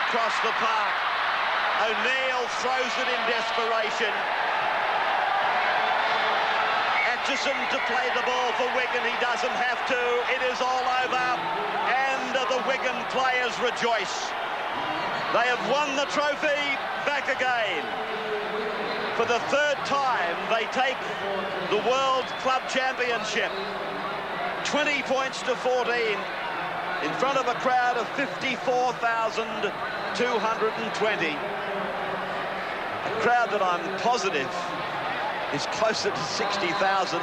across the park. O'Neill throws it in desperation. Atchison to play the ball for Wigan. He doesn't have to. It is all over. And the Wigan players rejoice. They have won the trophy back again. For the third time, they take the World Club Championship. 20 points to 14 in front of a crowd of 54,220. A crowd that I'm positive is closer to 60,000.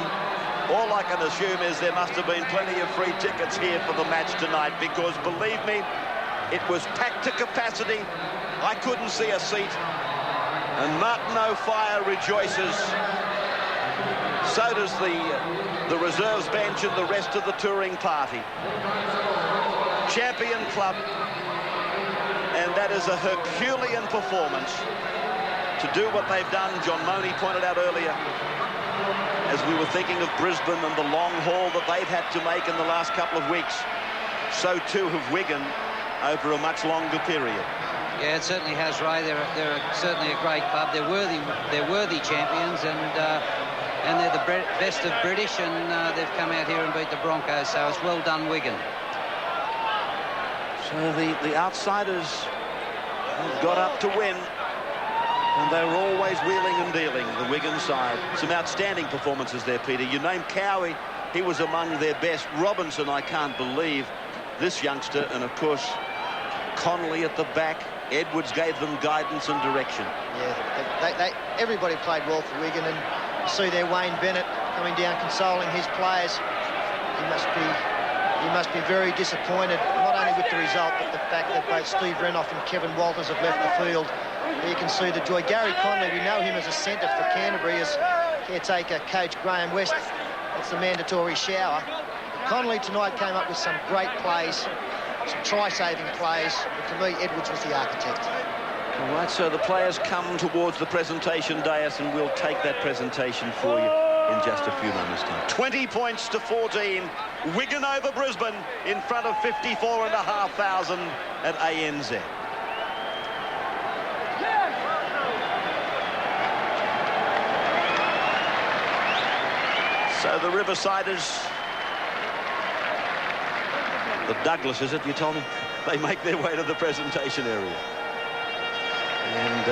All I can assume is there must have been plenty of free tickets here for the match tonight, because believe me, it was packed to capacity. I couldn't see a seat. And Martin O'Fire rejoices. So does the reserves bench and the rest of the touring party. Champion club. And that is a Herculean performance. To do what they've done, John Money pointed out earlier, as we were thinking of Brisbane and the long haul that they've had to make in the last couple of weeks. So too have Wigan over a much longer period. Yeah, it certainly has, Ray. They're certainly a great club. They're worthy champions, and they're the best of British, and they've come out here and beat the Broncos. So it's well done, Wigan. So the outsiders have got up to win, and they were always wheeling and dealing, the Wigan side. Some outstanding performances there, Peter. You named Cowie. He was among their best. Robinson, I can't believe this youngster, and of course Connolly at the back. Edwards gave them guidance and direction. Yeah, everybody played well for Wigan, and you see there Wayne Bennett coming down consoling his players. He must be very disappointed, not only with the result, but the fact that both Steve Renouf and Kevin Walters have left the field. There you can see the joy. Gary Connolly, we know him as a centre for Canterbury, as caretaker coach Graham West. It's the mandatory shower. Connolly tonight came up with some great plays, some try-saving plays, but to me, Edwards was the architect. All right, so the players come towards the presentation dais, and we'll take that presentation for you in just a few moments' time. 20 points to 14. Wigan over Brisbane in front of 54,500 at ANZ. So the Riversiders, the Douglases, you told me, they make their way to the presentation area. And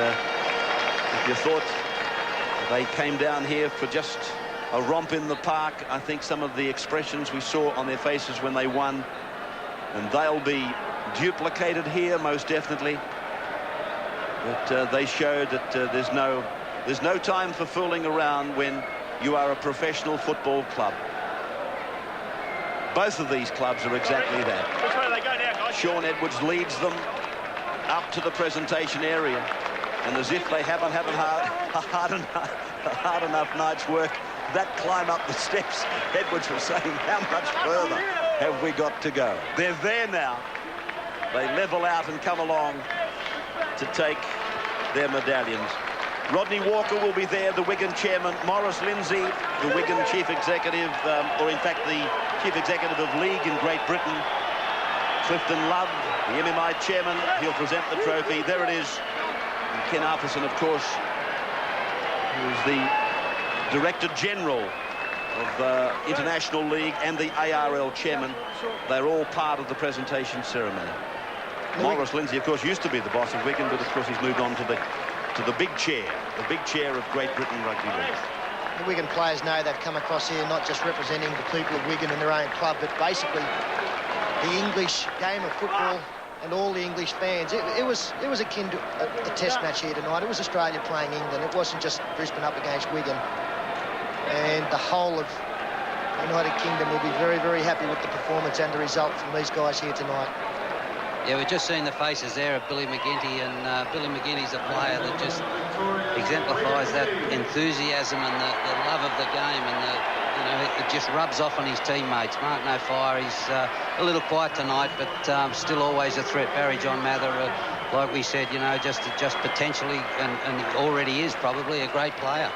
if you thought they came down here for just a romp in the park, I think some of the expressions we saw on their faces when they won, and they'll be duplicated here most definitely. But they showed that there's no time for fooling around when you are a professional football club. Both of these clubs are exactly that. Which way do they go now, guys? Sean Edwards leads them up to the presentation area, and as if they haven't had a hard enough night's work, that climb up the steps, Edwards was saying, how much further have we got to go? They're there now. They level out and come along to take their medallions. Rodney Walker will be there, the Wigan chairman. Maurice Lindsay, the Wigan chief executive, or in fact the chief executive of league in Great Britain. Clifton Love, the MMI chairman, he'll present the trophy. There it is. And Ken Arthurson, of course, who is the Director General of International League and the ARL chairman. They're all part of the presentation ceremony. Maurice Lindsay, of course, used to be the boss of Wigan, but of course he's moved on to the big chair of Great Britain Rugby League. The Wigan players know they've come across here not just representing the people of Wigan and their own club, but basically the English game of football and all the English fans. It was akin to a test match here tonight. It was Australia playing England. It wasn't just Brisbane up against Wigan. And the whole of the United Kingdom will be very, very happy with the performance and the result from these guys here tonight. Yeah, we've just seen the faces there of Billy McGinty, and Billy McGinty's a player that just exemplifies that enthusiasm and the love of the game, and it just rubs off on his teammates. Martin O'Fire, he's a little quiet tonight, but still always a threat. Barry John Mather, like we said, just potentially, and already is probably a great player.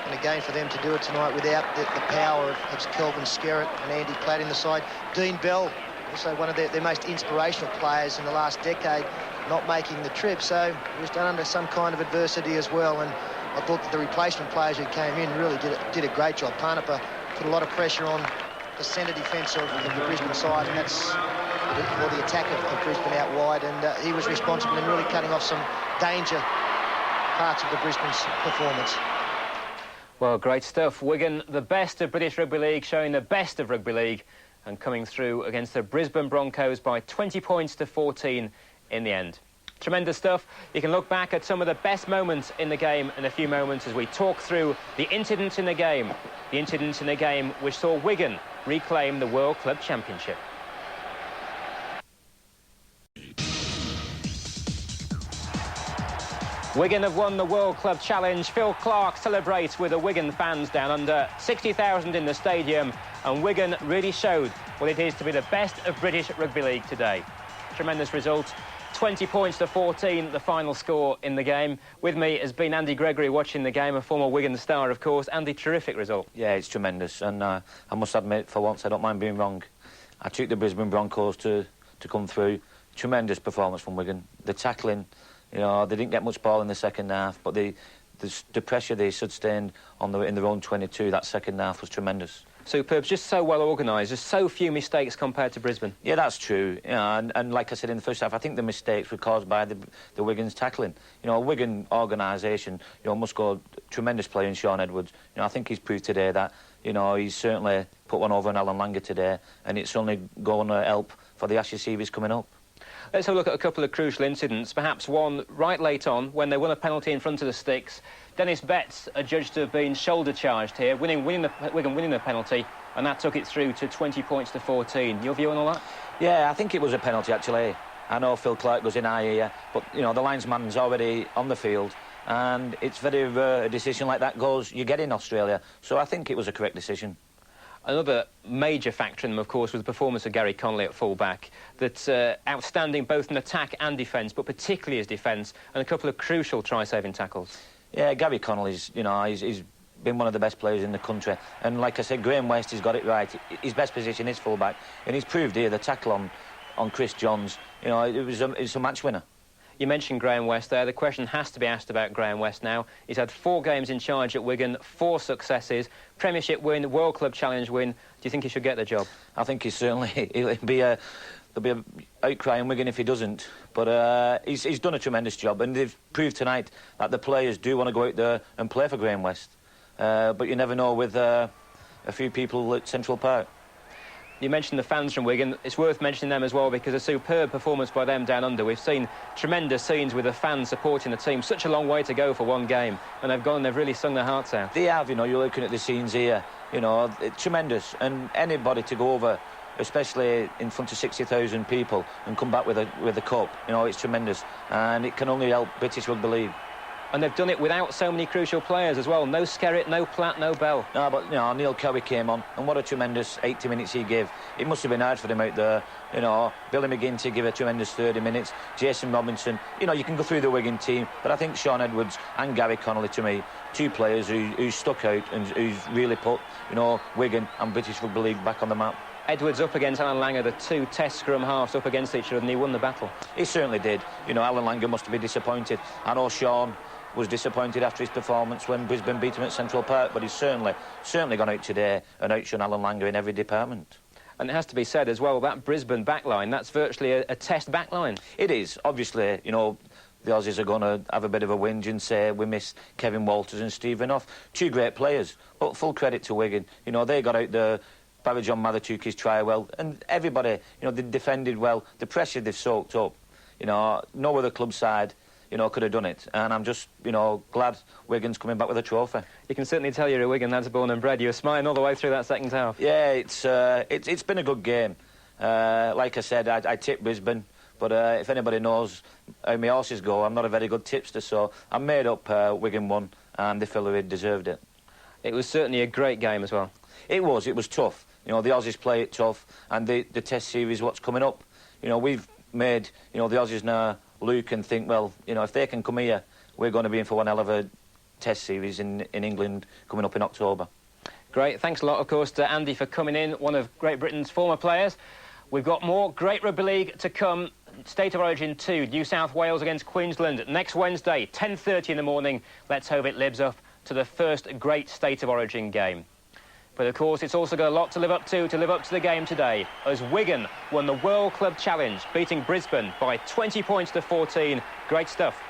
And again, for them to do it tonight without the power of Kelvin Skerritt and Andy Platt in the side. Dean Bell also one of their most inspirational players in the last decade, not making the trip. So it was done under some kind of adversity as well, and I thought that the replacement players who came in really did a great job. Parnapa put a lot of pressure on the centre defence of the Brisbane side, and that's for the attack of Brisbane out wide, and he was responsible in really cutting off some danger parts of the Brisbane's performance. Well, great stuff. Wigan, the best of British Rugby League, showing the best of Rugby League and coming through against the Brisbane Broncos by 20 points to 14 in the end. Tremendous stuff. You can look back at some of the best moments in the game in a few moments as we talk through the incidents in the game. The incidents in the game which saw Wigan reclaim the World Club Championship. Wigan have won the World Club Challenge. Phil Clark celebrates with the Wigan fans down under. 60,000 in the stadium, and Wigan really showed what it is to be the best of British Rugby League today. Tremendous result. 20 points to 14, the final score in the game. With me has been Andy Gregory watching the game, a former Wigan star, of course. Andy, terrific result. Yeah, it's tremendous, and I must admit, for once, I don't mind being wrong. I took the Brisbane Broncos to come through. Tremendous performance from Wigan. The tackling, you know, they didn't get much ball in the second half, but the pressure they sustained in their own 22, that second half was tremendous. Superb, just so well organised. There's so few mistakes compared to Brisbane. Yeah, that's true. You know, and like I said in the first half, I think the mistakes were caused by the Wigan's tackling. You know, a Wigan organisation, you know, must go tremendous player in Sean Edwards. You know, I think he's proved today that, you know, he's certainly put one over on Alan Langer today, and it's only going to help for the Ashes series coming up. Let's have a look at a couple of crucial incidents. Perhaps one right late on, when they won a penalty in front of the sticks. Dennis Betts adjudged to have been shoulder charged here, Wigan winning the penalty, and that took it through to 20 points to 14. Your view on all that? Yeah, I think it was a penalty, actually. I know Phil Clark goes in high here, but, you know, the linesman's already on the field, and it's very rare a decision like that goes, you get in Australia. So I think it was a correct decision. Another major factor in them, of course, was the performance of Gary Connolly at full-back. That's outstanding both in attack and defence, but particularly his defence, and a couple of crucial try-saving tackles. Yeah, Gary Connolly's, you know, he's been one of the best players in the country. And like I said, Graham West has got it right. His best position is full-back, and he's proved here the tackle on Chris Johns. You know, it's a match winner. You mentioned Graham West there. The question has to be asked about Graham West now. He's had 4 games in charge at Wigan, 4 successes, Premiership win, World Club Challenge win. Do you think he should get the job? I think there'll be a outcry in Wigan if he doesn't. But he's done a tremendous job, and they've proved tonight that the players do want to go out there and play for Graham West. But you never know with a few people at Central Park. You mentioned the fans from Wigan. It's worth mentioning them as well, because a superb performance by them down under. We've seen tremendous scenes with the fans supporting the team. Such a long way to go for one game, and they've gone and they've really sung their hearts out. They have, you know, you're looking at the scenes here, you know, it's tremendous. And anybody to go over, especially in front of 60,000 people, and come back with a cup, you know, it's tremendous. And it can only help British Rugby League. And they've done it without so many crucial players as well. No Skerritt, no Platt, no Bell. No, but, you know, Neil Cowie came on, and what a tremendous 80 minutes he gave. It must have been hard for him out there. You know, Billy McGinty gave a tremendous 30 minutes. Jason Robinson. You know, you can go through the Wigan team, but I think Sean Edwards and Gary Connolly, to me, 2 players who stuck out and who's really put, you know, Wigan and British Rugby League back on the map. Edwards up against Alan Langer, the 2 test scrum halves up against each other, and he won the battle. He certainly did. You know, Alan Langer must have been disappointed. I know Sean was disappointed after his performance when Brisbane beat him at Central Park, but he's certainly gone out today and outshone Alan Langer in every department. And it has to be said as well, that Brisbane backline, that's virtually a test backline. It is. Obviously, you know, the Aussies are going to have a bit of a whinge and say we miss Kevin Walters and Stephen Off. 2 great players, but full credit to Wigan. You know, they got out there. Barry John Mather took his try well, and everybody, you know, they defended well. The pressure they've soaked up, you know, no other club side, you know, could have done it. And I'm just, you know, glad Wigan's coming back with a trophy. You can certainly tell you're a Wigan lad's born and bred. You were smiling all the way through that second half. Yeah, it's been a good game. Like I said, I tipped Brisbane, but if anybody knows how my horses go, I'm not a very good tipster, so I made up Wigan won, and they felt they deserved it. It was certainly a great game as well. It was tough. You know, the Aussies play it tough, and the Test series, what's coming up, you know, we've made, you know, the Aussies now look and think, well, you know, if they can come here, we're going to be in for one hell of a Test series in England coming up in October. Great, thanks a lot, of course, to Andy for coming in, one of Great Britain's former players. We've got more great rugby league to come. State of Origin 2, New South Wales against Queensland next Wednesday, 10:30 in the morning. Let's hope it lives up to the first great State of Origin game. But of course, it's also got a lot to live up to the game today, as Wigan won the World Club Challenge, beating Brisbane by 20 points to 14. Great stuff.